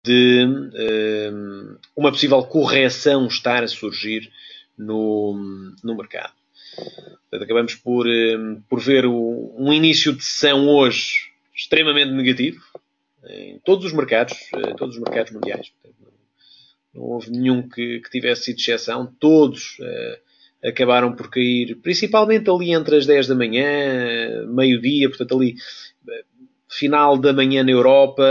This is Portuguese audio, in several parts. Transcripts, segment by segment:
de uma possível correção estar a surgir no mercado. Portanto, acabamos por ver um início de sessão hoje extremamente negativo em todos os mercados mundiais. Portanto, não houve nenhum que tivesse sido exceção. Todos acabaram por cair, principalmente ali entre as 10 da manhã, meio-dia, portanto ali final da manhã na Europa,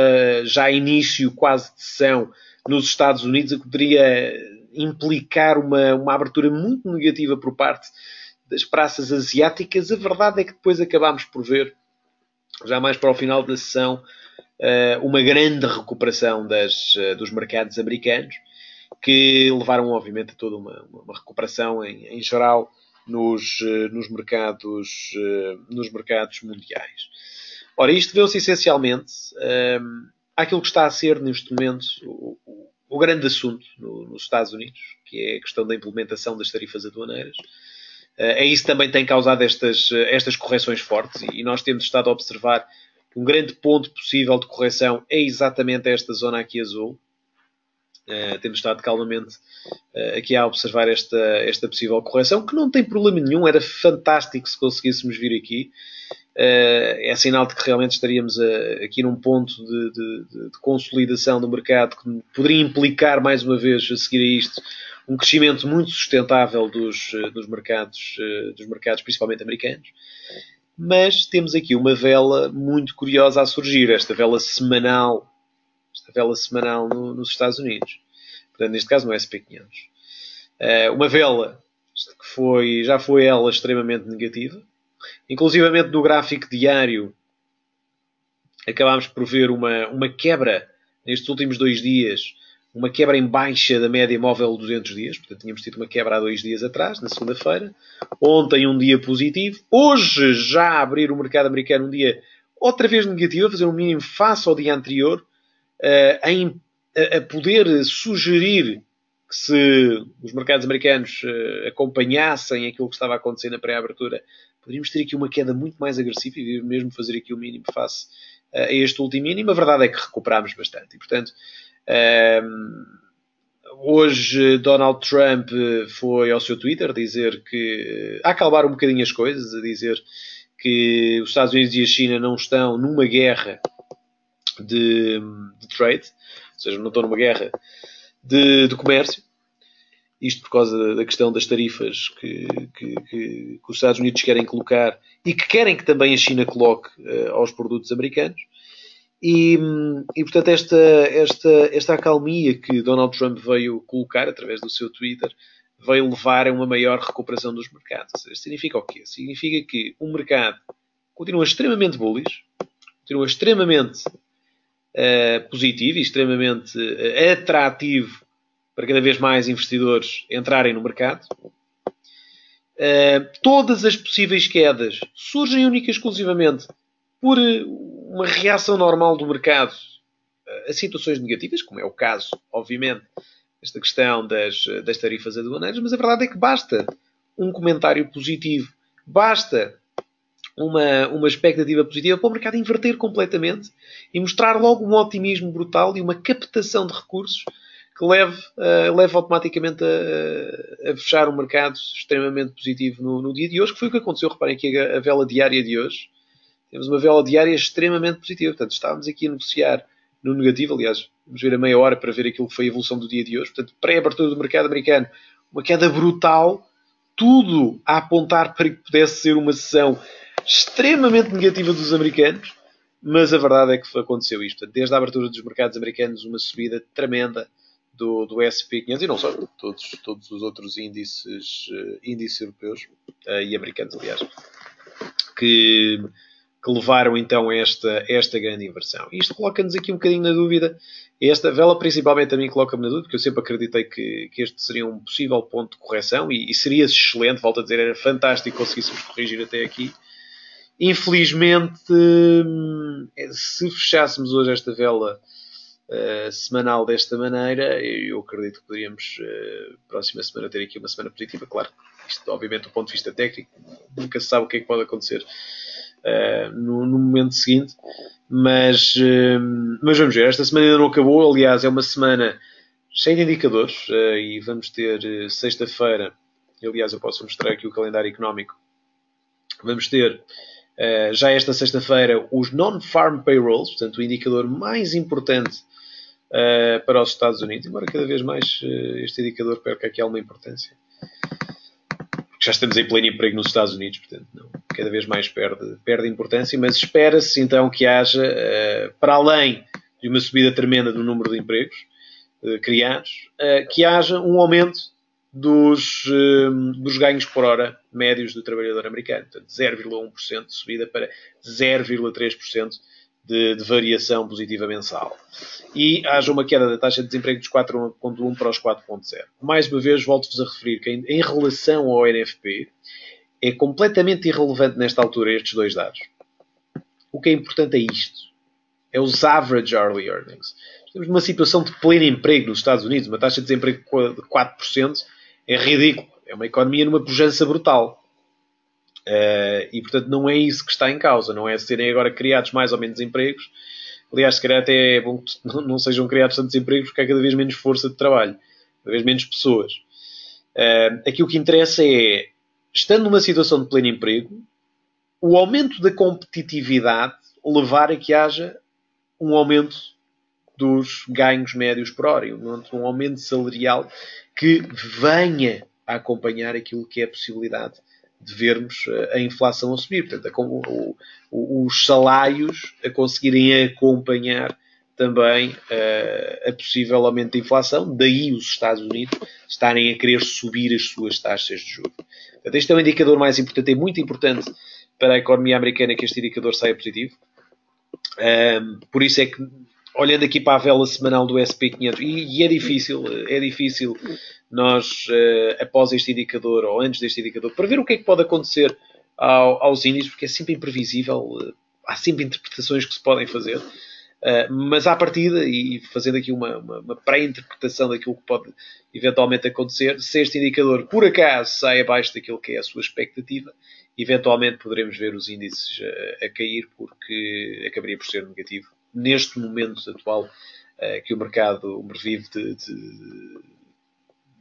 já início quase de sessão nos Estados Unidos, o que poderia implicar uma abertura muito negativa por parte das praças asiáticas. A verdade é que depois acabámos por ver, já mais para o final da sessão, uma grande recuperação dos mercados americanos, que levaram, obviamente, a toda uma recuperação em geral nos mercados mundiais. Ora, isto deu-se essencialmente àquilo que está a ser, neste momento, o grande assunto nos Estados Unidos, que é a questão da implementação das tarifas aduaneiras. Isso também tem causado estas correções fortes, e nós temos estado a observar que um grande ponto possível de correção é exatamente esta zona aqui azul. Temos estado calmamente aqui a observar esta possível correção, que não tem problema nenhum, era fantástico se conseguíssemos vir aqui. É sinal de que realmente estaríamos aqui num ponto de consolidação do mercado que poderia implicar, mais uma vez, a seguir a isto, um crescimento muito sustentável dos mercados, principalmente americanos. Mas temos aqui uma vela muito curiosa a surgir, esta vela semanal nos Estados Unidos. Portanto, neste caso no SP500. Uma vela que já foi ela extremamente negativa. Inclusivamente no gráfico diário acabámos por ver uma quebra nestes últimos 2 dias, uma quebra em baixa da média móvel de 200 dias. Portanto, tínhamos tido uma quebra há 2 dias atrás, na segunda-feira. Ontem um dia positivo. Hoje já a abrir o mercado americano um dia outra vez negativo, a fazer um mínimo face ao dia anterior, a poder sugerir que se os mercados americanos acompanhassem aquilo que estava a acontecer na pré-abertura, poderíamos ter aqui uma queda muito mais agressiva e mesmo fazer aqui o mínimo face a este último mínimo. A verdade é que recuperámos bastante. E, portanto, hoje Donald Trump foi ao seu Twitter dizer que, a acalmar um bocadinho as coisas, a dizer que os Estados Unidos e a China não estão numa guerra de trade, ou seja, não estão numa guerra de comércio. Isto por causa da questão das tarifas que os Estados Unidos querem colocar e que querem que também a China coloque aos produtos americanos. E portanto, esta acalmia que Donald Trump veio colocar através do seu Twitter veio levar a uma maior recuperação dos mercados. Ou seja, significa o quê? Significa que o mercado continua extremamente bullish, continua extremamente positivo e extremamente atrativo para cada vez mais investidores entrarem no mercado. Todas as possíveis quedas surgem única e exclusivamente por uma reação normal do mercado a situações negativas, como é o caso, obviamente, esta questão das tarifas aduaneiras, mas a verdade é que basta um comentário positivo, basta uma expectativa positiva para o mercado inverter completamente e mostrar logo um otimismo brutal e uma captação de recursos que leva automaticamente a fechar um mercado extremamente positivo no dia de hoje, que foi o que aconteceu. Reparem aqui a vela diária de hoje. Temos uma vela diária extremamente positiva. Portanto, estávamos aqui a negociar no negativo. Aliás, vamos ver a meia hora para ver aquilo que foi a evolução do dia de hoje. Portanto, pré-abertura do mercado americano, uma queda brutal. Tudo a apontar para que pudesse ser uma sessão extremamente negativa dos americanos. Mas a verdade é que aconteceu isto. Portanto, desde a abertura dos mercados americanos, uma subida tremenda do SP500 e não só, todos os outros índices europeus e americanos, aliás, que levaram então a esta grande inversão. Isto coloca-nos aqui um bocadinho na dúvida. Esta vela principalmente a mim coloca-me na dúvida, porque eu sempre acreditei que este seria um possível ponto de correção e seria excelente, volto a dizer, era fantástico conseguíssemos corrigir até aqui. Infelizmente, se fechássemos hoje esta vela semanal desta maneira, eu acredito que poderíamos próxima semana ter aqui uma semana positiva. Claro, isto obviamente do ponto de vista técnico nunca se sabe o que é que pode acontecer no momento seguinte. Mas vamos ver, esta semana ainda não acabou, aliás é uma semana cheia de indicadores e vamos ter sexta-feira, aliás eu posso mostrar aqui o calendário económico, vamos ter já esta sexta-feira os non-farm payrolls, portanto o indicador mais importante para os Estados Unidos, embora cada vez mais este indicador perca aqui alguma importância. Porque já estamos em pleno emprego nos Estados Unidos, portanto, não, cada vez mais perde importância, mas espera-se então que haja, para além de uma subida tremenda do número de empregos criados, que haja um aumento dos ganhos por hora médios do trabalhador americano. Portanto, 0,1% de subida para 0,3% de variação positiva mensal. E haja uma queda da taxa de desemprego dos 4,1 para os 4,0. Mais uma vez, volto-vos a referir que em relação ao NFP, é completamente irrelevante nesta altura estes dois dados. O que é importante é isto. É os average hourly earnings. Estamos numa situação de pleno emprego nos Estados Unidos. Uma taxa de desemprego de 4% é ridículo. É uma economia numa pujança brutal. E, portanto, não é isso que está em causa. Não é serem agora criados mais ou menos empregos. Aliás, se calhar até é bom que não sejam criados tantos empregos porque há cada vez menos força de trabalho. Cada vez menos pessoas. Aqui o que interessa é, estando numa situação de pleno emprego, o aumento da competitividade levar a que haja um aumento dos ganhos médios por hora. Um aumento salarial que venha a acompanhar aquilo que é a possibilidade de vermos a inflação a subir. Portanto, os salários a conseguirem acompanhar também a possível aumento da inflação. Daí os Estados Unidos estarem a querer subir as suas taxas de juros. Portanto, este é o indicador mais importante. É muito importante para a economia americana que este indicador saia positivo. Por isso é que, olhando aqui para a vela semanal do SP500, e é difícil nós, após este indicador, ou antes deste indicador, para ver o que é que pode acontecer aos índices, porque é sempre imprevisível, há sempre interpretações que se podem fazer, mas à partida, e fazendo aqui uma pré-interpretação daquilo que pode eventualmente acontecer, se este indicador, por acaso, sai abaixo daquilo que é a sua expectativa, eventualmente poderemos ver os índices a cair, porque acabaria por ser negativo. Neste momento atual, que o mercado vive de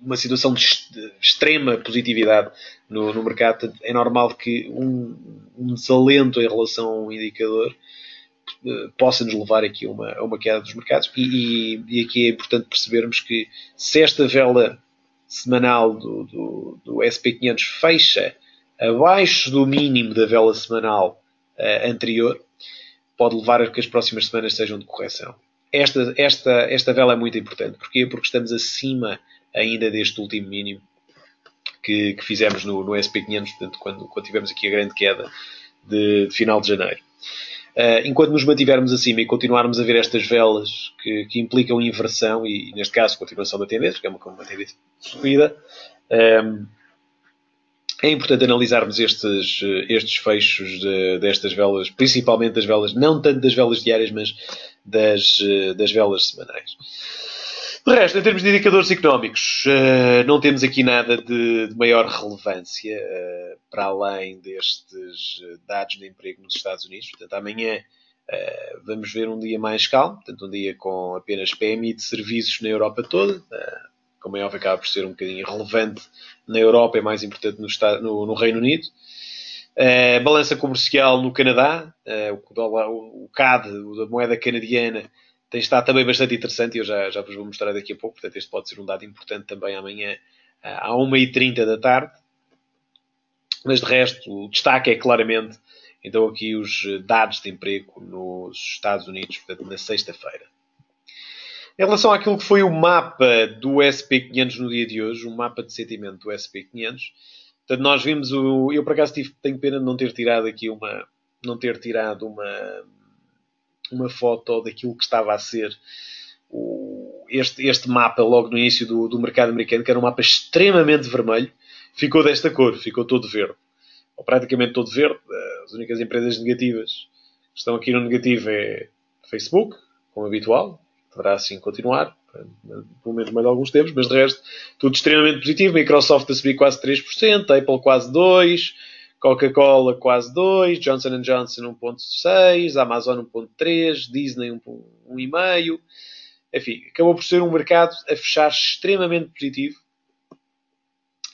uma situação de extrema positividade no mercado, é normal que um desalento em relação a um indicador possa nos levar aqui a uma queda dos mercados. E aqui é importante percebermos que se esta vela semanal do SP500 fecha abaixo do mínimo da vela semanal anterior, pode levar a que as próximas semanas sejam de correção. Esta vela é muito importante. Porquê? Porque estamos acima ainda deste último mínimo que fizemos no SP500, portanto, quando tivemos aqui a grande queda de final de janeiro. Enquanto nos mantivermos acima e continuarmos a ver estas velas que implicam inversão e, neste caso, continuação da tendência, que é uma tendência de subida, é importante analisarmos estes fechos destas velas, principalmente das velas, não tanto das velas diárias, mas das velas semanais. De resto, em termos de indicadores económicos, não temos aqui nada de maior relevância para além destes dados de emprego nos Estados Unidos. Portanto, amanhã vamos ver um dia mais calmo, portanto, um dia com apenas PMI de serviços na Europa toda. Como é óbvio, acaba por ser um bocadinho relevante na Europa, é mais importante no Reino Unido. Balança comercial no Canadá, o CAD, a moeda canadiana, tem estado também bastante interessante e eu já vos vou mostrar daqui a pouco. Portanto, este pode ser um dado importante também amanhã à 1h30 da tarde. Mas de resto, o destaque é claramente então aqui os dados de emprego nos Estados Unidos, portanto, na sexta-feira. Em relação àquilo que foi o mapa do SP500 no dia de hoje, o mapa de sentimento do SP500, portanto, nós vimos eu por acaso tenho pena de não ter tirado aqui uma foto daquilo que estava a ser este mapa logo no início do mercado americano, que era um mapa extremamente vermelho, ficou desta cor, ficou todo verde, ou praticamente todo verde. As únicas empresas negativas que estão aqui no negativo é Facebook, como habitual, deverá assim continuar, pelo menos mais alguns tempos, mas de resto, tudo extremamente positivo. Microsoft a subir quase 3%, Apple quase 2%, Coca-Cola quase 2, Johnson & Johnson 1.6, Amazon 1.3, Disney 1.5. Enfim, acabou por ser um mercado a fechar extremamente positivo.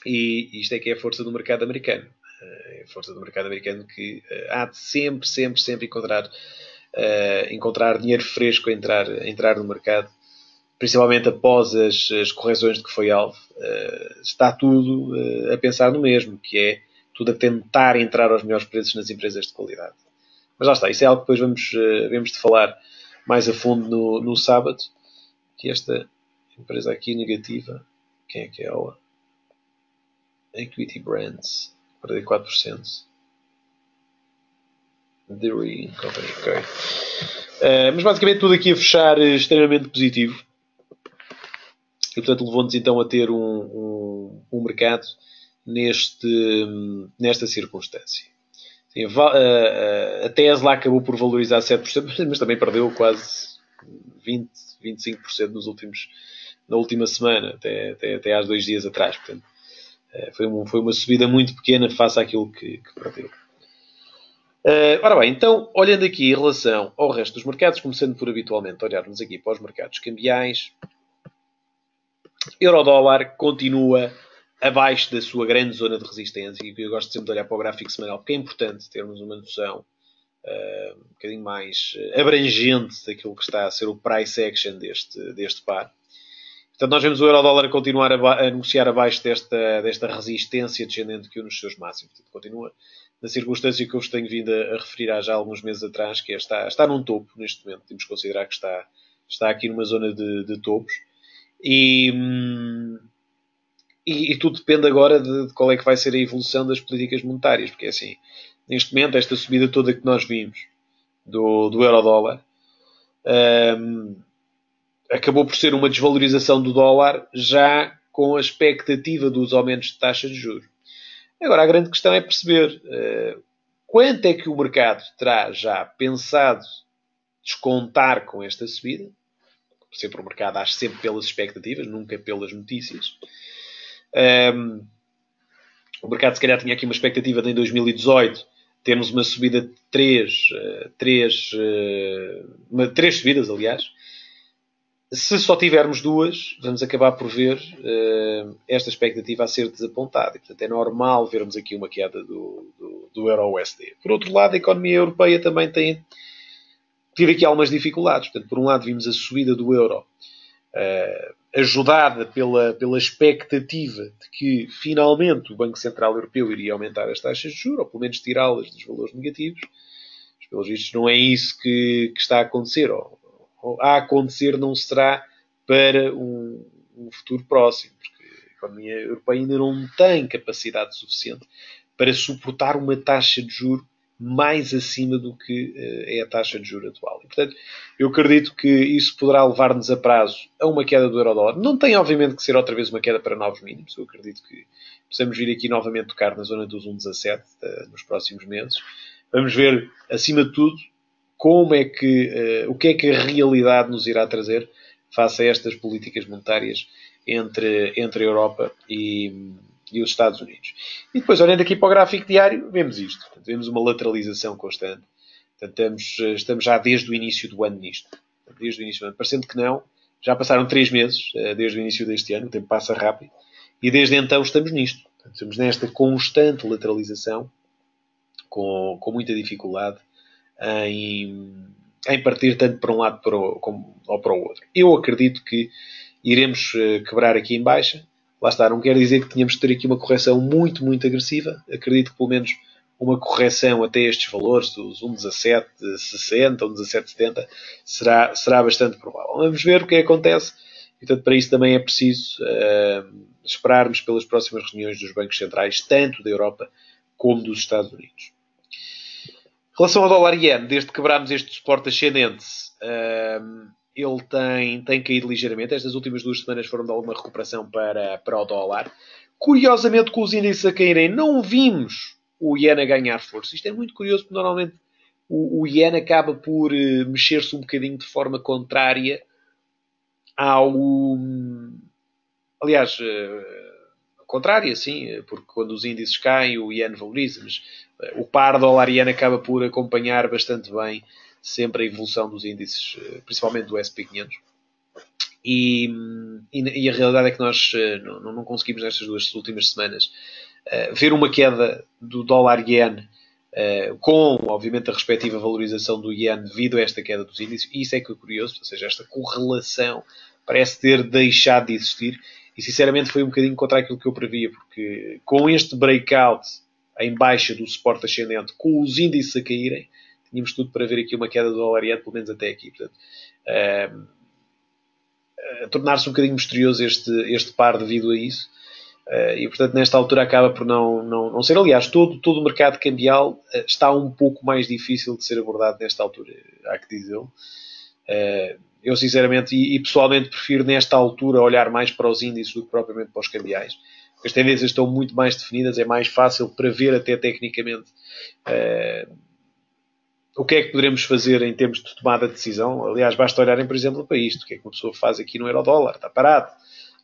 E isto é que é a força do mercado americano. É a força do mercado americano que há de sempre encontrar dinheiro fresco a entrar no mercado, principalmente após as correções de que foi alvo. Está tudo a pensar no mesmo, que é tudo a tentar entrar aos melhores preços nas empresas de qualidade. Mas lá está, isso é algo que depois vemos de falar mais a fundo no sábado. Que esta empresa aqui negativa, quem é que é ela? Equity Brands, 44%. The Ring Company, ok. Mas basicamente tudo aqui a fechar extremamente positivo. E portanto levou-nos então a ter um mercado nesta circunstância. Sim, a Tesla acabou por valorizar 7%, mas também perdeu quase 20, 25% na última semana, até há 2 dias atrás. Portanto, foi uma subida muito pequena face àquilo que perdeu. Ora bem, então, olhando aqui em relação ao resto dos mercados, começando por habitualmente olharmos aqui para os mercados cambiais, euro-dólar continua abaixo da sua grande zona de resistência, e eu gosto sempre de olhar para o gráfico semanal, porque é importante termos uma noção um bocadinho mais abrangente daquilo que está a ser o price action deste par. Portanto, nós vemos o euro-dólar continuar a negociar abaixo desta resistência descendente que une os seus máximos. Portanto, continua na circunstância que eu vos tenho vindo a referir há já alguns meses atrás, que está num topo neste momento. Temos que considerar que está aqui numa zona de topos. E tudo depende agora de qual é que vai ser a evolução das políticas monetárias. Porque, assim, neste momento, esta subida toda que nós vimos do euro-dólar acabou por ser uma desvalorização do dólar já com a expectativa dos aumentos de taxas de juros. Agora, a grande questão é perceber quanto é que o mercado terá já pensado descontar com esta subida. Sempre o mercado age sempre pelas expectativas, nunca pelas notícias. O mercado se calhar tinha aqui uma expectativa de em 2018 termos uma subida de 3 subidas, aliás. Se só tivermos 2, vamos acabar por ver esta expectativa a ser desapontada. E, portanto, é normal vermos aqui uma queda do euro-USD. Por outro lado, a economia europeia também tem tido aqui algumas dificuldades. Portanto, por um lado, vimos a subida do euro ajudada pela expectativa de que, finalmente, o Banco Central Europeu iria aumentar as taxas de juros, ou pelo menos tirá-las dos valores negativos. Mas, pelos vistos, não é isso que está a acontecer. Ou a acontecer não será para um futuro próximo, porque a economia europeia ainda não tem capacidade suficiente para suportar uma taxa de juros mais acima do que é a taxa de juros atual. E, portanto, eu acredito que isso poderá levar-nos a prazo a uma queda do euro-dólar. Não tem, obviamente, que ser outra vez uma queda para novos mínimos. Eu acredito que possamos vir aqui novamente tocar na zona dos 1,17 nos próximos meses. Vamos ver, acima de tudo, o que é que a realidade nos irá trazer face a estas políticas monetárias entre a Europa e os Estados Unidos. E depois, olhando aqui para o gráfico diário, vemos isto. Portanto, vemos uma lateralização constante. Portanto, estamos já desde o início do ano nisto. Desde o início do ano. Parecendo que não, já passaram 3 meses desde o início deste ano, o tempo passa rápido, e desde então estamos nisto. Portanto, estamos nesta constante lateralização, com muita dificuldade em partir tanto para um lado ou para o outro. Eu acredito que iremos quebrar aqui em baixa. Lá está, não quer dizer que tenhamos de ter aqui uma correção muito, muito agressiva. Acredito que pelo menos uma correção até estes valores, dos 1,1760 ou 1,1770, será bastante provável. Vamos ver o que acontece. E, portanto, para isso também é preciso esperarmos pelas próximas reuniões dos bancos centrais, tanto da Europa como dos Estados Unidos. Em relação ao dólar-iene, desde que quebrámos este suporte ascendente, ele tem caído ligeiramente. Estas últimas 2 semanas foram de alguma recuperação para o dólar. Curiosamente, com os índices a caírem, não vimos o iene a ganhar força. Isto é muito curioso, porque normalmente o iene acaba por mexer-se um bocadinho de forma contrária ao... Aliás, ao contrário, sim, porque quando os índices caem, o iene valoriza, mas o par dólar-iene acaba por acompanhar bastante bem sempre a evolução dos índices, principalmente do S&P 500. E a realidade é que nós não conseguimos nestas 2 últimas semanas ver uma queda do dólar-iene com, obviamente, a respectiva valorização do iene devido a esta queda dos índices. E isso é que é curioso, ou seja, esta correlação parece ter deixado de existir. E, sinceramente, foi um bocadinho contra aquilo que eu previa, porque com este breakout em baixa do suporte ascendente, com os índices a caírem, tínhamos tudo para ver aqui uma queda do dólar-iene, pelo menos até aqui. Portanto, tornar-se um bocadinho misterioso este par devido a isso. E, portanto, nesta altura acaba por não ser. Aliás, todo o mercado cambial está um pouco mais difícil de ser abordado nesta altura, há que dizê-lo. Eu, sinceramente, e pessoalmente, prefiro nesta altura olhar mais para os índices do que propriamente para os cambiais. As tendências estão muito mais definidas, é mais fácil para ver até tecnicamente o que é que poderemos fazer em termos de tomada de decisão. Aliás, basta olharem, por exemplo, para isto. O que é que uma pessoa faz aqui no euro-dólar? Está parado,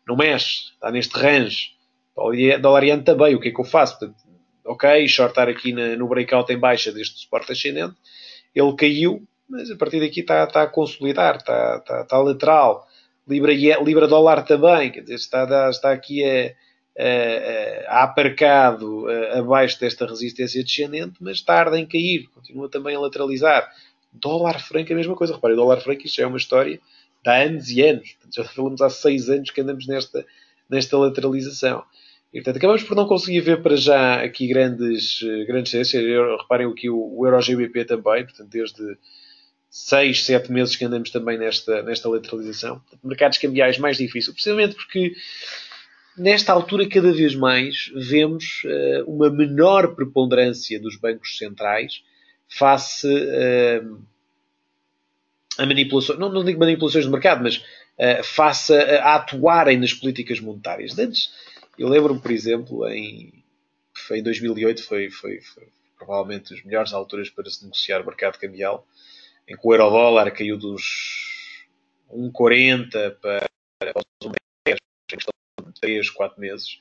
não mexe, está neste range. O dólar-iene também, o que é que eu faço? Portanto, ok, shortar aqui no breakout em baixa deste suporte ascendente, ele caiu, mas a partir daqui está a consolidar, está lateral. Libra-dólar também, quer dizer, está aqui aparcado abaixo desta resistência descendente, mas tarda em cair, continua também a lateralizar. Dólar-franco é a mesma coisa, reparem, dólar-franco isto já é uma história de há anos e anos, já falamos há 6 anos que andamos nesta lateralização. E, portanto, acabamos por não conseguir ver para já aqui grandes tendências. Reparem aqui o Euro-GBP também, portanto, desde 6, 7 meses que andamos também nesta lateralização. Portanto, mercados cambiais mais difíceis, precisamente porque nesta altura cada vez mais vemos uma menor preponderância dos bancos centrais face a manipulações, não digo manipulações do mercado, mas face a atuarem nas políticas monetárias. Antes, eu lembro-me, por exemplo, em 2008 foi provavelmente as melhores alturas para se negociar o mercado cambial, em que o euro-dólar caiu dos 1,40 para os 1,10 em questão de 3, 4 meses.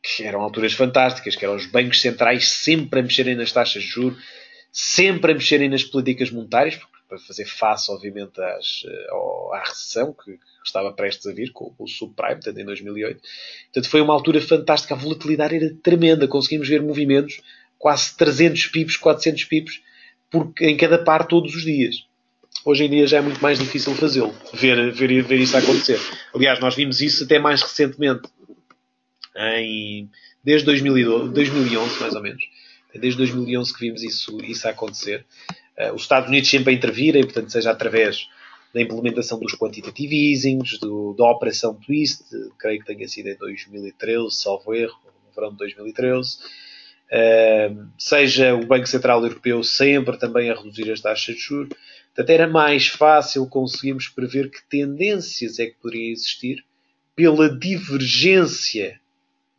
Que eram alturas fantásticas, que eram os bancos centrais sempre a mexerem nas taxas de juros, sempre a mexerem nas políticas monetárias, para fazer face, obviamente, à recessão que estava prestes a vir com o subprime, portanto, em 2008. Portanto, foi uma altura fantástica, a volatilidade era tremenda, conseguimos ver movimentos, quase 300 pips, 400 pips, em cada par todos os dias. Hoje em dia já é muito mais difícil fazê-lo, ver isso acontecer. Aliás, nós vimos isso até mais recentemente, desde 2011, mais ou menos. Desde 2011 que vimos isso acontecer. Os Estados Unidos sempre a intervirem, portanto, seja através da implementação dos quantitative easings, da Operação Twist, creio que tenha sido em 2013, salvo erro, no verão de 2013. Seja o Banco Central Europeu sempre também a reduzir as taxas de juros. Portanto, era mais fácil conseguirmos prever que tendências é que poderiam existir pela divergência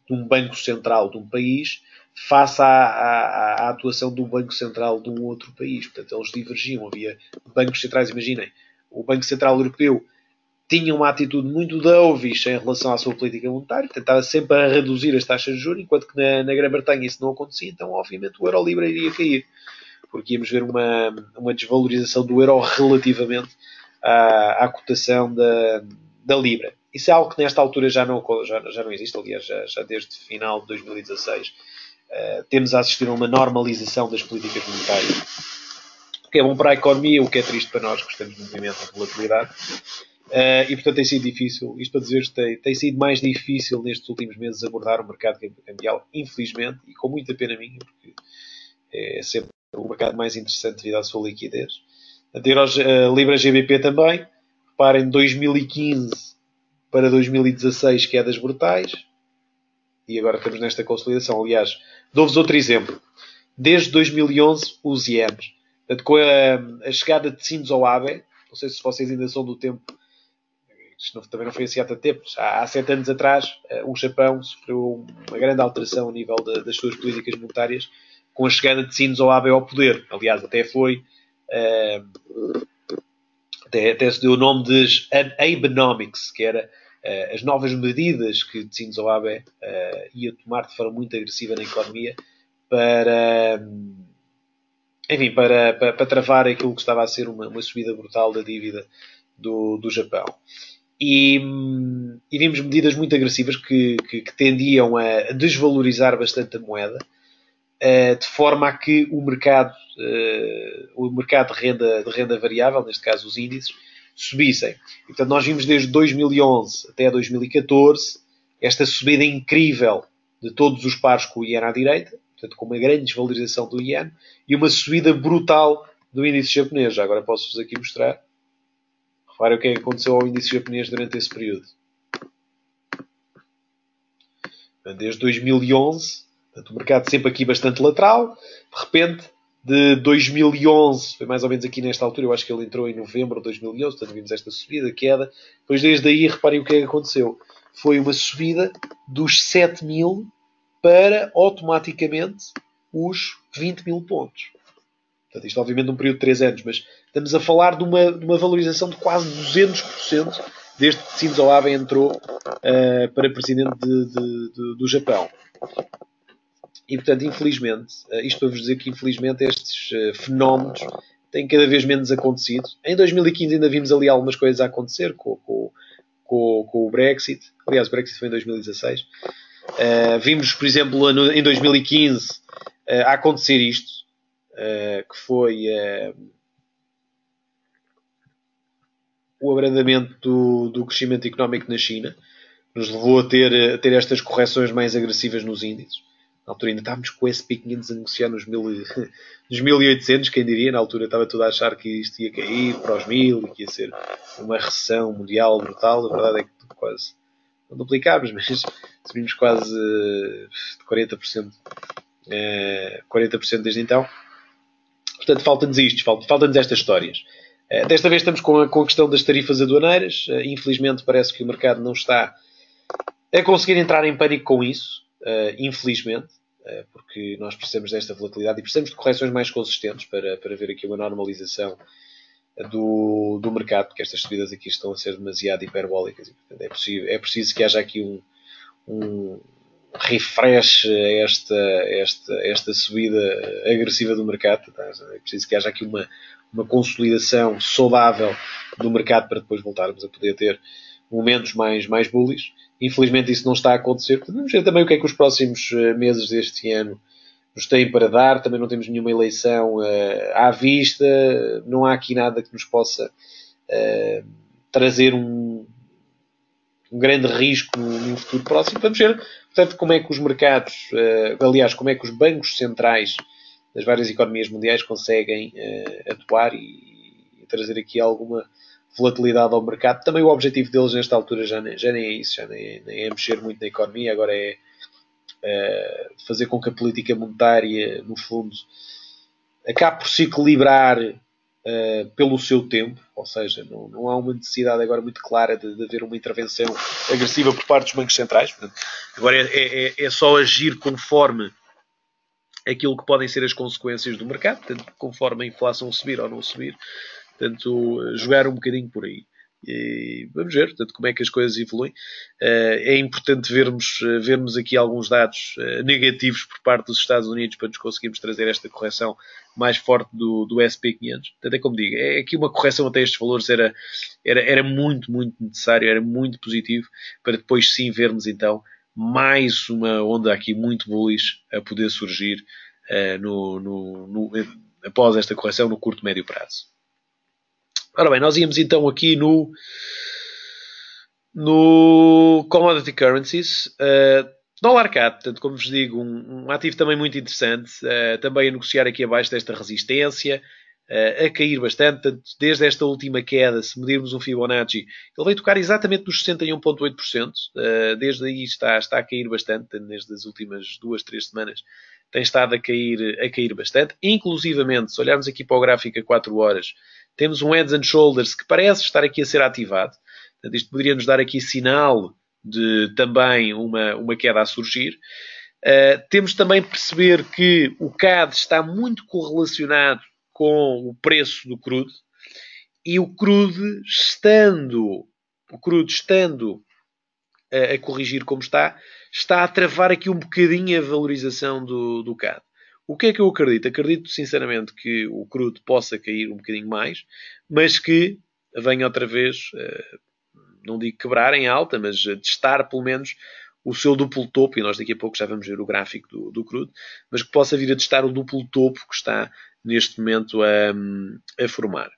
de um Banco Central de um país face à atuação do Banco Central de um outro país. Portanto, eles divergiam. Havia bancos centrais, imaginem, o Banco Central Europeu tinha uma atitude muito dovish em relação à sua política monetária, tentava sempre a reduzir as taxas de juros, enquanto que na Grã-Bretanha isso não acontecia, então, obviamente, o euro-libra iria cair, porque íamos ver uma desvalorização do euro relativamente à cotação da libra. Isso é algo que nesta altura já não existe, aliás, já desde final de 2016 temos a assistir a uma normalização das políticas monetárias, o que é bom para a economia, o que é triste para nós que gostamos de movimento e volatilidade. E portanto tem sido difícil, isto para dizer que tem sido mais difícil nestes últimos meses abordar o mercado cambial, infelizmente, e com muita pena minha, porque é sempre o mercado mais interessante devido à sua liquidez. A Libra GBP também, reparem, de 2015 para 2016 quedas brutais, e agora estamos nesta consolidação. Aliás, dou-vos outro exemplo. Desde 2011, os ienes. Portanto, com a chegada de Shinzo Abe, não sei se vocês ainda são do tempo, isto também não foi assim há tanto tempo, há 7 anos atrás, o Japão sofreu uma grande alteração a nível das suas políticas monetárias com a chegada de Shinzo Abe ao poder. Aliás, até se deu o nome de Abenomics, que era as novas medidas que Shinzo Abe ia tomar de forma muito agressiva na economia para, enfim, para travar aquilo que estava a ser uma subida brutal da dívida do Japão. E vimos medidas muito agressivas que tendiam a desvalorizar bastante a moeda, de forma a que o mercado de renda variável, neste caso os índices, subissem. Portanto, nós vimos desde 2011 até 2014 esta subida incrível de todos os pares com o iene à direita, portanto, com uma grande desvalorização do iene, e uma subida brutal do índice japonês. Já agora posso-vos aqui mostrar. Reparem o que é que aconteceu ao índice japonês durante esse período. Desde 2011, portanto, o mercado sempre aqui bastante lateral. De repente, de 2011, foi mais ou menos aqui nesta altura, eu acho que ele entrou em novembro de 2011, portanto vimos esta subida, queda. Depois desde aí, reparem o que é que aconteceu. Foi uma subida dos 7 mil para automaticamente os 20 mil pontos. Portanto, isto obviamente num período de 3 anos, mas estamos a falar de uma valorização de quase 200% desde que Shinzo Abe entrou para presidente do Japão. E, portanto, infelizmente, isto para vos dizer que, infelizmente, estes fenómenos têm cada vez menos acontecido. Em 2015 ainda vimos ali algumas coisas a acontecer com o Brexit. Aliás, o Brexit foi em 2016. Vimos, por exemplo, em 2015 a acontecer isto, que foi o abrandamento do crescimento económico na China, que nos levou a ter estas correções mais agressivas nos índices. Na altura ainda estávamos com o S&P 500 a negociar nos 1800, quem diria, na altura estava tudo a achar que isto ia cair para os 1000 e que ia ser uma recessão mundial brutal. A verdade é que quase não duplicámos, mas subimos quase de 40%, 40% desde então. Portanto, falta-nos isto, falta-nos estas histórias. Desta vez estamos com a questão das tarifas aduaneiras. Infelizmente parece que o mercado não está a conseguir entrar em pânico com isso, infelizmente, porque nós precisamos desta volatilidade e precisamos de correções mais consistentes para ver aqui uma normalização do mercado, porque estas subidas aqui estão a ser demasiado hiperbólicas e, portanto, é preciso que haja aqui um refresh a esta subida agressiva do mercado. É preciso que haja aqui uma consolidação saudável do mercado para depois voltarmos a poder ter momentos mais bullish. Infelizmente isso não está a acontecer. Vamos ver também o que é que os próximos meses deste ano nos têm para dar. Também não temos nenhuma eleição à vista. Não há aqui nada que nos possa trazer um grande risco no futuro próximo. Vamos ver, portanto, como é que os mercados, aliás, como é que os bancos centrais das várias economias mundiais conseguem atuar e trazer aqui alguma volatilidade ao mercado. Também o objetivo deles nesta altura já nem é isso, já nem é mexer muito na economia, agora é fazer com que a política monetária, no fundo, acabe por se equilibrar pelo seu tempo, ou seja, não há uma necessidade agora muito clara de haver uma intervenção agressiva por parte dos bancos centrais. Portanto, agora é só agir conforme aquilo que podem ser as consequências do mercado, portanto, conforme a inflação subir ou não subir, portanto, jogar um bocadinho por aí. E vamos ver, portanto, como é que as coisas evoluem. É importante vermos aqui alguns dados negativos por parte dos Estados Unidos para nos conseguirmos trazer esta correção mais forte do S&P 500. Portanto, é como digo, aqui uma correção até estes valores era muito, muito necessário, era muito positivo, para depois sim vermos então mais uma onda aqui muito bullish a poder surgir após esta correção no curto e médio prazo. Ora bem, nós íamos então aqui no Commodity Currencies. Dólar CAD, portanto, como vos digo, um ativo também muito interessante, também a negociar aqui abaixo desta resistência, a cair bastante, portanto, desde esta última queda, se medirmos um Fibonacci, ele veio tocar exatamente nos 61,8%, desde aí está a cair bastante, desde as últimas 2-3 semanas, tem estado a cair bastante, inclusivamente, se olharmos aqui para o gráfico a 4 horas, temos um Heads and Shoulders que parece estar aqui a ser ativado. Portanto, isto poderia nos dar aqui sinal de também uma queda a surgir. Temos também de perceber que o CAD está muito correlacionado com o preço do crude. E o crude estando a corrigir como está a travar aqui um bocadinho a valorização do CAD. O que é que eu acredito? Acredito sinceramente que o crudo possa cair um bocadinho mais, mas que venha outra vez, não digo quebrar em alta, mas testar pelo menos o seu duplo topo, e nós daqui a pouco já vamos ver o gráfico do crudo, mas que possa vir a testar o duplo topo que está neste momento a formar.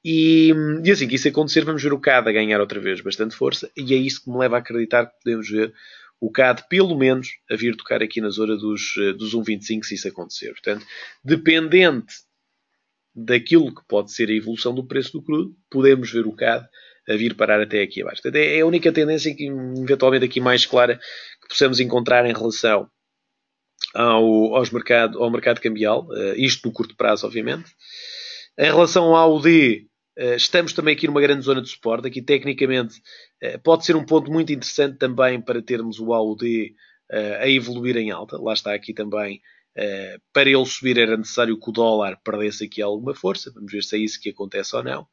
E assim que isso acontecer, vamos ver o CAD a ganhar outra vez bastante força, e é isso que me leva a acreditar que podemos ver o CAD pelo menos a vir tocar aqui na zona dos 1,25 se isso acontecer. Portanto, dependente daquilo que pode ser a evolução do preço do crudo, podemos ver o CAD a vir parar até aqui abaixo. Portanto, é a única tendência que eventualmente aqui mais clara que possamos encontrar em relação ao mercado cambial, isto no curto prazo, obviamente. Em relação ao AUD, estamos também aqui numa grande zona de suporte. Aqui, tecnicamente, pode ser um ponto muito interessante também para termos o AUD a evoluir em alta. Lá está aqui também, para ele subir era necessário que o dólar perdesse aqui alguma força. Vamos ver se é isso que acontece ou não.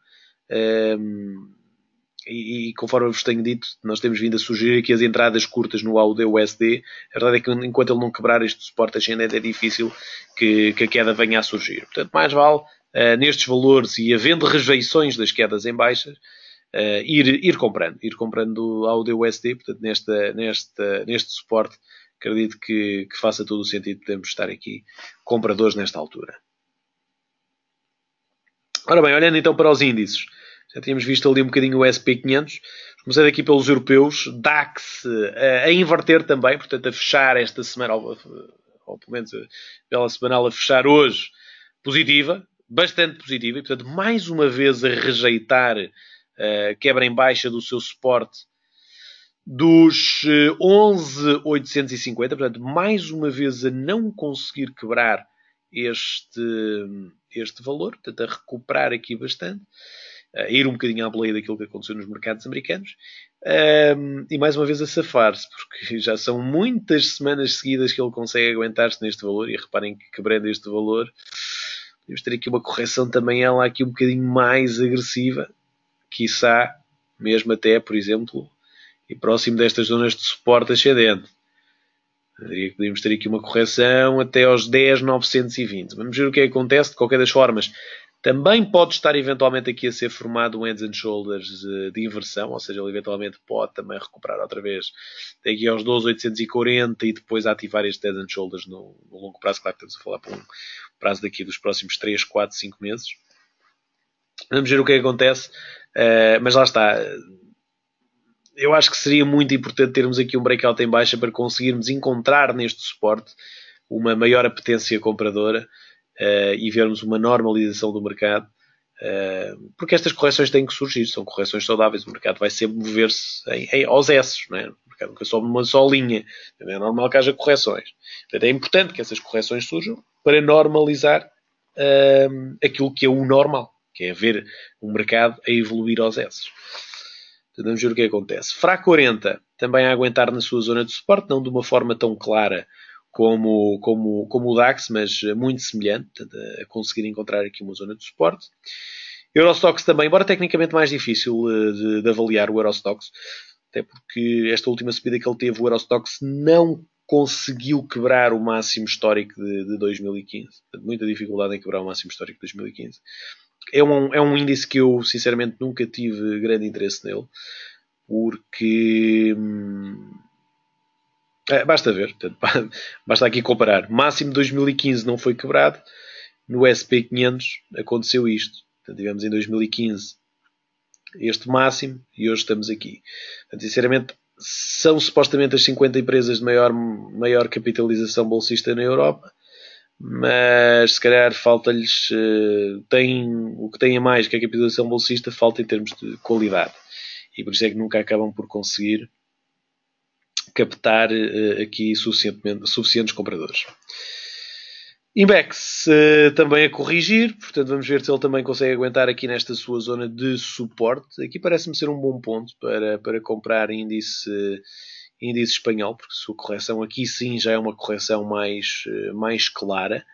E conforme eu vos tenho dito, nós temos vindo a sugerir aqui as entradas curtas no AUD-USD. A verdade é que enquanto ele não quebrar este suporte ascendente é difícil que a queda venha a surgir. Portanto, mais vale nestes valores e havendo rejeições das quedas em baixas, ir comprando AUD-USD. Portanto, neste suporte, acredito que faça todo o sentido. Podemos estar aqui compradores nesta altura. Ora bem, olhando então para os índices. Já tínhamos visto ali um bocadinho o SP500. Começando aqui pelos europeus. DAX a inverter também. Portanto, a fechar esta semana, ou pelo menos pela semanal, a fechar hoje, positiva. Bastante positiva. E, portanto, mais uma vez a rejeitar a quebra em baixa do seu suporte dos 11.850. Portanto, mais uma vez a não conseguir quebrar este valor. Portanto, a recuperar aqui bastante. A ir um bocadinho à boleia daquilo que aconteceu nos mercados americanos. E mais uma vez a safar-se, porque já são muitas semanas seguidas que ele consegue aguentar-se neste valor. E reparem que quebrando este valor, podemos ter aqui uma correção também ela aqui um bocadinho mais agressiva. Quiçá, mesmo até, por exemplo, e próximo destas zonas de suporte ascendente. Eu diria que podíamos ter aqui uma correção até aos 10.920. Vamos ver o que é que acontece. De qualquer das formas, também pode estar eventualmente aqui a ser formado um Heads and Shoulders de inversão, ou seja, ele eventualmente pode também recuperar outra vez daqui aos 12.840 e depois ativar este Heads and Shoulders no longo prazo. Claro que estamos a falar por um prazo daqui dos próximos 3, 4, 5 meses. Vamos ver o que é que acontece, mas lá está. Eu acho que seria muito importante termos aqui um breakout em baixa para conseguirmos encontrar neste suporte uma maior apetência compradora e vermos uma normalização do mercado, porque estas correções têm que surgir, são correções saudáveis. O mercado vai sempre mover-se aos S, não é? O mercado nunca sobe numa só linha, é normal que haja correções. Portanto, é importante que essas correções surjam para normalizar aquilo que é o normal, que é ver o mercado a evoluir aos S. Então, vamos ver o que acontece. FRA 40 também a aguentar na sua zona de suporte, não de uma forma tão clara como o DAX, mas muito semelhante, portanto, a conseguir encontrar aqui uma zona de suporte. Eurostoxx também, embora tecnicamente mais difícil de avaliar o Eurostoxx, até porque esta última subida que ele teve, o Eurostoxx não conseguiu quebrar o máximo histórico de 2015. Portanto, muita dificuldade em quebrar o máximo histórico de 2015. É um índice que eu, sinceramente, nunca tive grande interesse nele, porque basta ver, portanto, basta aqui comparar. Máximo de 2015 não foi quebrado, no SP500 aconteceu isto. Portanto, tivemos em 2015 este máximo e hoje estamos aqui. Portanto, sinceramente, são supostamente as 50 empresas de maior capitalização bolsista na Europa, mas se calhar falta-lhes, o que têm a mais que a capitalização bolsista, falta em termos de qualidade. E por isso é que nunca acabam por conseguir captar aqui suficientes compradores. Inbex também a corrigir, portanto vamos ver se ele também consegue aguentar aqui nesta sua zona de suporte. Aqui parece-me ser um bom ponto para comprar índice espanhol, porque a sua correção aqui sim já é uma correção mais clara.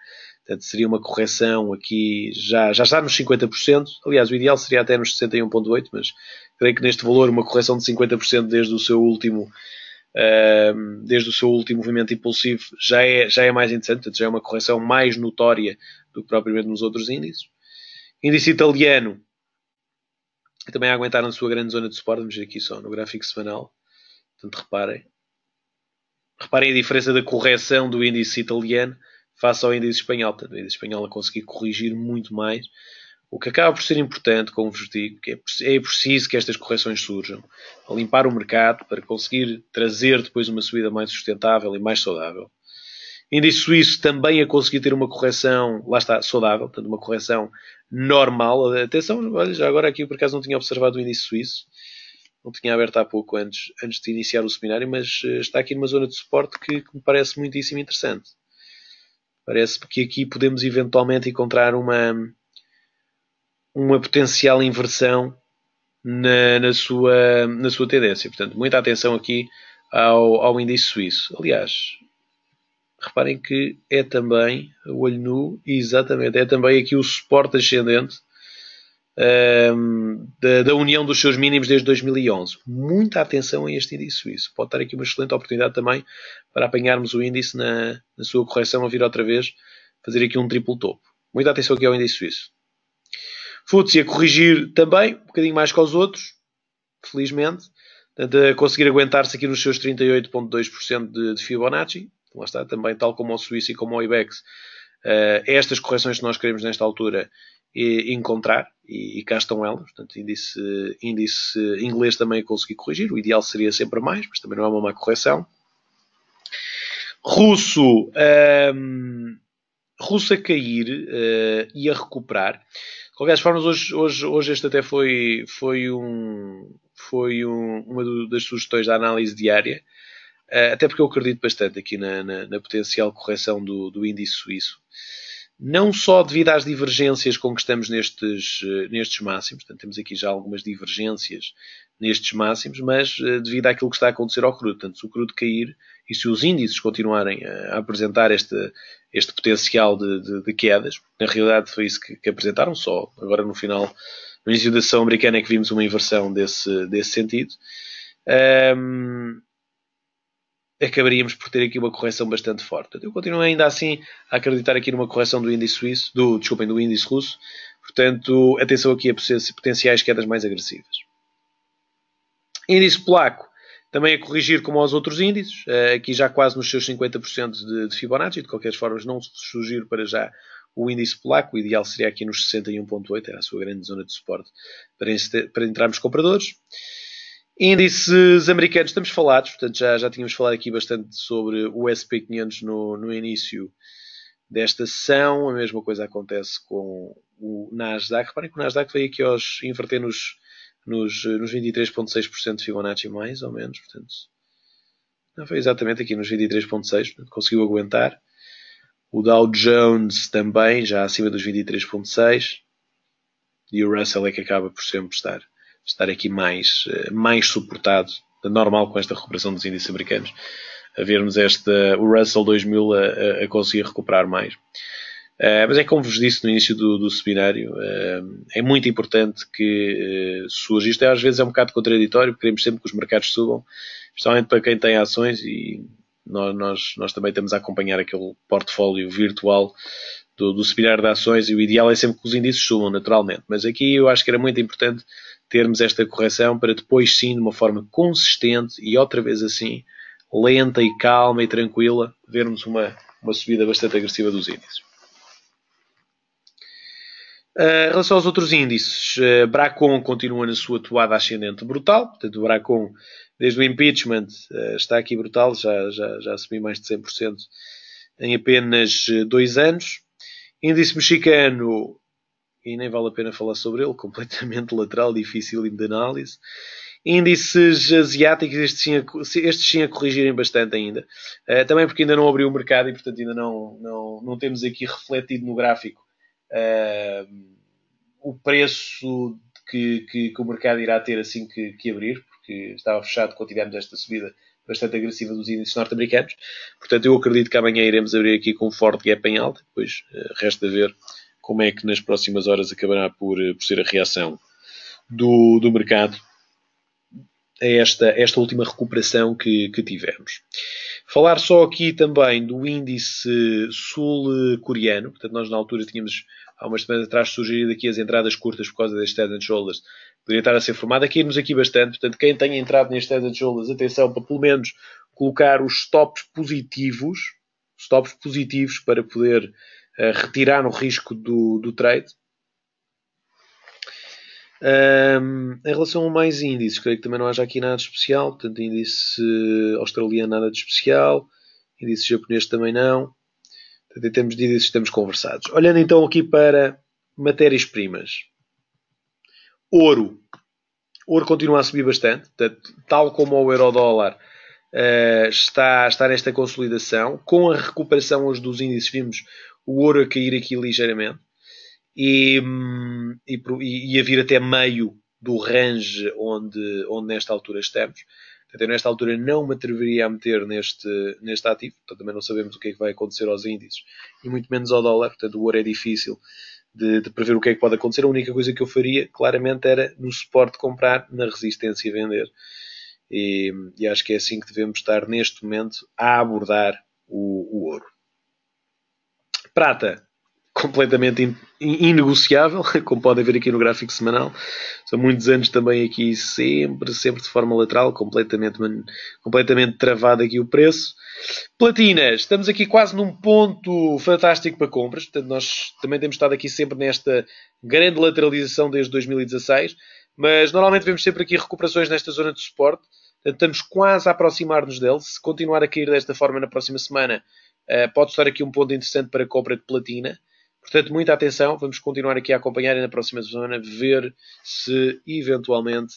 Portanto, seria uma correção aqui, já está nos 50%. Aliás, o ideal seria até nos 61,8%, mas Creio que neste valor uma correção de 50% desde o seu último movimento impulsivo já é mais interessante, portanto, já é uma correção mais notória do que propriamente nos outros índices. Índice italiano também a aguentar na sua grande zona de suporte. Vamos ver aqui só no gráfico semanal. Portanto, reparem a diferença da correção do índice italiano face ao índice espanhol. Portanto, o índice espanhol a conseguir corrigir muito mais, o que acaba por ser importante, como vos digo, que é preciso que estas correções surjam, a limpar o mercado para conseguir trazer depois uma subida mais sustentável e mais saudável. Índice suíço também a conseguir ter uma correção, lá está, saudável, portanto uma correção normal. Atenção, olha, já agora aqui por acaso não tinha observado o índice suíço, não tinha aberto há pouco antes de iniciar o seminário, mas está aqui numa zona de suporte que me parece muitíssimo interessante. Parece que aqui podemos eventualmente encontrar uma potencial inversão na sua tendência. Portanto, muita atenção aqui ao índice suíço. Aliás, reparem que é também, o olho nu, exatamente, é também aqui o suporte ascendente da união dos seus mínimos desde 2011. Muita atenção a este índice suíço. Pode estar aqui uma excelente oportunidade também para apanharmos o índice na sua correção a vir outra vez, fazer aqui um triplo topo. Muita atenção aqui ao índice suíço. FTSE a corrigir também, um bocadinho mais que aos outros, felizmente. Portanto, a conseguir aguentar-se aqui nos seus 38,2% de Fibonacci. Lá está, também tal como o Suíço e como o IBEX, estas correções que nós queremos nesta altura encontrar, e cá estão elas. Portanto, índice inglês também a conseguir corrigir. O ideal seria sempre mais, mas também não é uma má correção. Russo a cair e a recuperar. De qualquer forma, hoje este até foi uma das sugestões da análise diária, até porque eu acredito bastante aqui na potencial correção do índice suíço. Não só devido às divergências com que estamos nestes máximos, portanto temos aqui já algumas divergências nestes máximos, mas devido àquilo que está a acontecer ao crudo. Portanto, se o crudo cair e se os índices continuarem a apresentar este potencial de quedas, na realidade foi isso que apresentaram, só agora no início da sessão americana é que vimos uma inversão desse sentido. Acabaríamos por ter aqui uma correção bastante forte. Eu continuo ainda assim a acreditar aqui numa correção do índice suíço, do índice russo. Portanto, atenção aqui a potenciais quedas mais agressivas. Índice polaco também a corrigir como aos outros índices, aqui já quase nos seus 50% de Fibonacci. De qualquer forma, não sugiro para já o índice polaco. O ideal seria aqui nos 61,8, era a sua grande zona de suporte para entrarmos compradores. Índices americanos, estamos falados, portanto já tínhamos falado aqui bastante sobre o S&P 500 no início desta sessão. A mesma coisa acontece com o Nasdaq. Reparem que o Nasdaq veio aqui inverter nos 23,6% de Fibonacci, mais ou menos. Portanto, não foi exatamente aqui nos 23,6%, portanto, conseguiu aguentar. O Dow Jones também, já acima dos 23,6%. E o Russell é que acaba por sempre estar aqui mais suportado, normal com esta recuperação dos índices americanos, a vermos o Russell 2000 a conseguir recuperar mais. Mas é como vos disse no início do seminário, é muito importante que surja. Isto às vezes é um bocado contraditório, porque queremos sempre que os mercados subam, especialmente para quem tem ações, e nós também estamos a acompanhar aquele portfólio virtual do seminário de ações, e o ideal é sempre que os índices subam naturalmente. Mas aqui eu acho que era muito importante termos esta correção para depois sim, de uma forma consistente e outra vez assim, lenta e calma e tranquila, vermos uma subida bastante agressiva dos índices. Em relação aos outros índices, Bracon continua na sua toada ascendente brutal. Portanto, o Bracon, desde o impeachment, está aqui brutal, já subiu mais de 100% em apenas 2 anos. Índice mexicano, e nem vale a pena falar sobre ele, completamente lateral, difícil de análise. Índices asiáticos, estes sim a corrigirem bastante ainda. Também porque ainda não abriu o mercado e, portanto, ainda não temos aqui refletido no gráfico o preço que o mercado irá ter assim que abrir, porque estava fechado quando tivemos esta subida bastante agressiva dos índices norte-americanos. Portanto, eu acredito que amanhã iremos abrir aqui com um forte gap em alta. Depois resta ver como é que nas próximas horas acabará por ser a reação do mercado esta última recuperação que tivemos. Falar só aqui também do índice sul-coreano. Portanto, nós na altura tínhamos, há umas semanas atrás, sugerido aqui as entradas curtas por causa das Head and Shoulders. Poderia estar a ser formado. Aqui irmos aqui bastante. Portanto, quem tenha entrado neste Head and Shoulders, atenção para pelo menos colocar os stops positivos para poder retirar o risco do trade. Em relação a mais índices, creio que também não haja aqui nada de especial. Portanto, índice australiano nada de especial, índice japonês também não. Portanto, em termos de índices estamos conversados. Olhando então aqui para matérias-primas. Ouro continua a subir bastante. Portanto, tal como o euro-dólar está nesta consolidação. Com a recuperação hoje dos índices vimos o ouro a cair aqui ligeiramente. E a vir até meio do range onde nesta altura estamos. Portanto, eu nesta altura não me atreveria a meter neste ativo. Portanto, também não sabemos o que é que vai acontecer aos índices e muito menos ao dólar. Portanto, o ouro é difícil de prever o que é que pode acontecer. A única coisa que eu faria, claramente, era no suporte comprar, na resistência vender. E acho que é assim que devemos estar neste momento a abordar o ouro. Prata. Completamente inegociável, como podem ver aqui no gráfico semanal. São muitos anos também aqui, sempre de forma lateral, completamente travado aqui o preço. Platinas, estamos aqui quase num ponto fantástico para compras. Portanto, nós também temos estado aqui sempre nesta grande lateralização desde 2016, mas normalmente vemos sempre aqui recuperações nesta zona de suporte. Portanto, estamos quase a aproximar-nos dele. Se continuar a cair desta forma na próxima semana, pode estar aqui um ponto interessante para a compra de platina. Portanto, muita atenção. Vamos continuar aqui a acompanhar e na próxima semana ver se eventualmente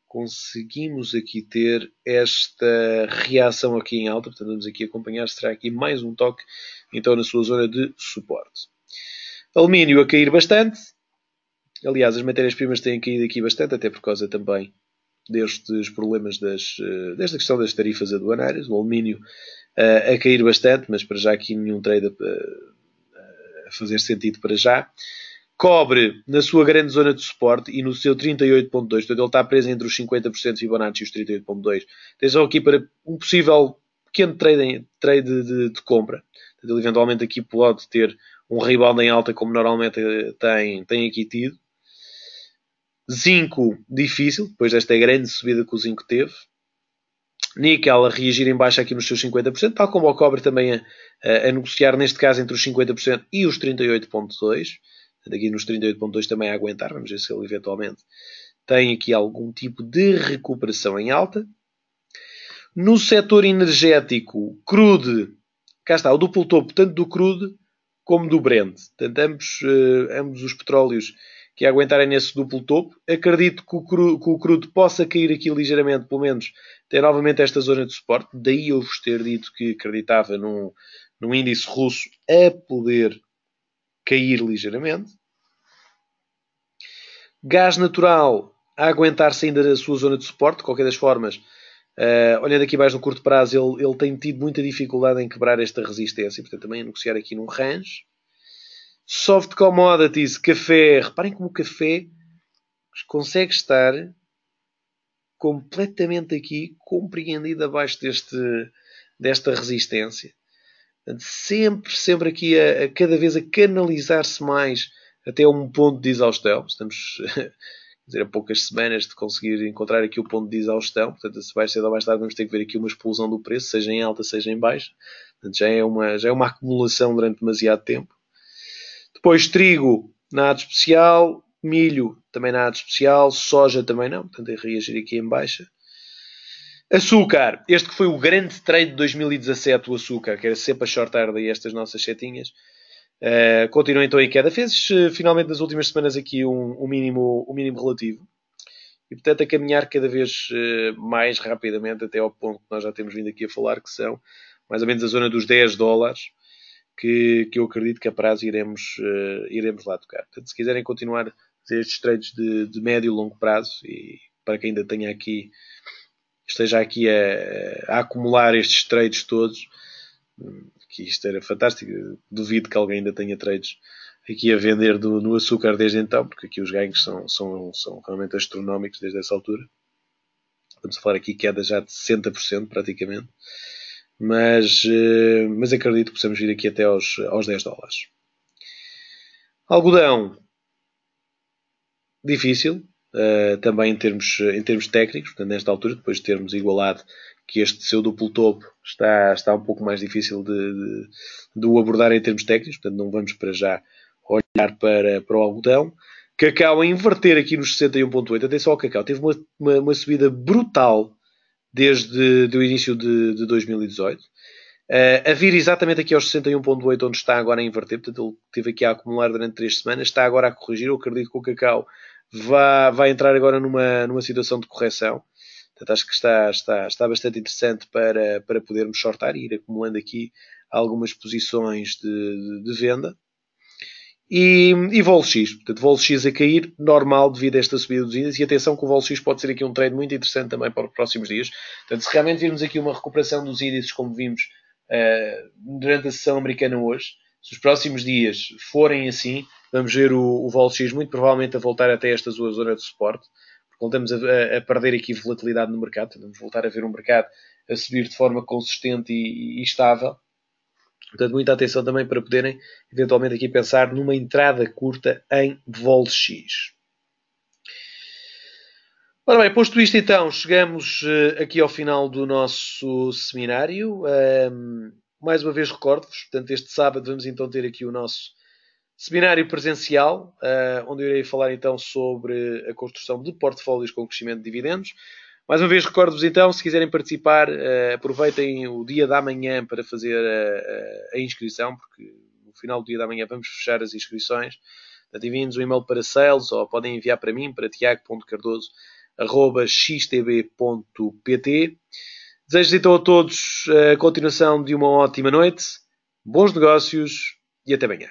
conseguimos aqui ter esta reação aqui em alta. Portanto, vamos aqui acompanhar. Será aqui mais um toque então na sua zona de suporte. Alumínio a cair bastante. Aliás, as matérias-primas têm caído aqui bastante, até por causa também destes problemas desta questão das tarifas aduanárias. O alumínio a cair bastante, mas para já aqui nenhum trade a fazer sentido para já. Cobre na sua grande zona de suporte e no seu 38.2, portanto ele está preso entre os 50% Fibonacci e os 38.2. Atenção aqui para um possível pequeno trade de compra. Portanto, ele eventualmente aqui pode ter um rebound em alta como normalmente tem aqui tido. Zinco difícil, depois desta grande subida que o zinco teve. Níquel a reagir em baixa aqui nos seus 50%, tal como o cobre também a negociar, neste caso, entre os 50% e os 38.2%. Aqui nos 38.2% também a aguentar. Vamos ver se ele eventualmente tem aqui algum tipo de recuperação em alta. No setor energético, crude, cá está, o duplo topo, tanto do crude como do Brent. Portanto, ambos os petróleos que aguentarem nesse duplo topo. Acredito que o crude possa cair aqui ligeiramente, pelo menos ter novamente esta zona de suporte. Daí eu vos ter dito que acreditava num índice russo a poder cair ligeiramente. Gás natural a aguentar-se ainda na sua zona de suporte. De qualquer das formas, olhando aqui mais no curto prazo, ele tem tido muita dificuldade em quebrar esta resistência. Portanto, também a negociar aqui num range. Soft commodities, café. Reparem como o café consegue estar completamente aqui compreendido abaixo desta resistência. Portanto, sempre aqui a cada vez a canalizar-se mais até um ponto de exaustão. Estamos a poucas semanas de conseguir encontrar aqui o ponto de exaustão. Portanto, se mais cedo ou mais tarde vamos ter que ver aqui uma explosão do preço, seja em alta, seja em baixa. Portanto, já é uma acumulação durante demasiado tempo. Depois trigo, nada especial. Milho, também nada especial. Soja também não. Portanto, é reagir aqui em baixa. Açúcar. Este que foi o grande trade de 2017, o açúcar, que era sempre a shortar daí estas nossas setinhas. Continua então em queda. Fez finalmente nas últimas semanas aqui um mínimo relativo. E portanto a caminhar cada vez mais rapidamente até ao ponto que nós já temos vindo aqui a falar, que são mais ou menos a zona dos $10, que eu acredito que a prazo iremos lá tocar. Portanto, se quiserem continuar a fazer estes trades de médio e longo prazo, e para quem ainda tenha aqui, esteja aqui a acumular estes trades todos, que isto era fantástico. Duvido que alguém ainda tenha trades aqui a vender no açúcar desde então, porque aqui os ganhos são realmente astronómicos desde essa altura. Estamos a falar aqui queda já de 60% praticamente. Mas acredito que possamos vir aqui até aos $10. Algodão, difícil, também em termos técnicos, portanto, nesta altura, depois de termos igualado que este seu duplo topo está um pouco mais difícil de o abordar em termos técnicos, portanto não vamos para já olhar para o algodão. Cacau a inverter aqui nos 61.8, atenção ao cacau, teve uma subida brutal desde o início de 2018. A vir exatamente aqui aos 61.8, onde está agora a inverter, portanto ele esteve aqui a acumular durante 3 semanas, está agora a corrigir. Eu acredito que o cacau vai entrar agora numa situação de correção. Portanto, acho que está bastante interessante para podermos shortar e ir acumulando aqui algumas posições de venda. E vol X, portanto, vol X a cair, normal devido a esta subida dos índices. E atenção que o vol X pode ser aqui um trade muito interessante também para os próximos dias. Portanto, se realmente virmos aqui uma recuperação dos índices, como vimos durante a sessão americana hoje, se os próximos dias forem assim, vamos ver o vol X muito provavelmente a voltar até esta zona de suporte, porque voltamos a perder aqui volatilidade no mercado. Vamos voltar a ver um mercado a subir de forma consistente e estável. Portanto, muita atenção também para poderem eventualmente aqui pensar numa entrada curta em vol X. Ora bem, posto isto então, chegamos aqui ao final do nosso seminário. Mais uma vez recordo-vos, portanto, este sábado vamos então ter aqui o nosso seminário presencial, onde eu irei falar então sobre a construção de portfólios com crescimento de dividendos. Mais uma vez recordo-vos então, se quiserem participar, aproveitem o dia da manhã para fazer a inscrição, porque no final do dia da manhã vamos fechar as inscrições. Portanto, enviem-nos um e-mail para sales ou podem enviar para mim, para tiago.cardoso@xtb.pt. Desejo então a todos a continuação de uma ótima noite, bons negócios e até amanhã.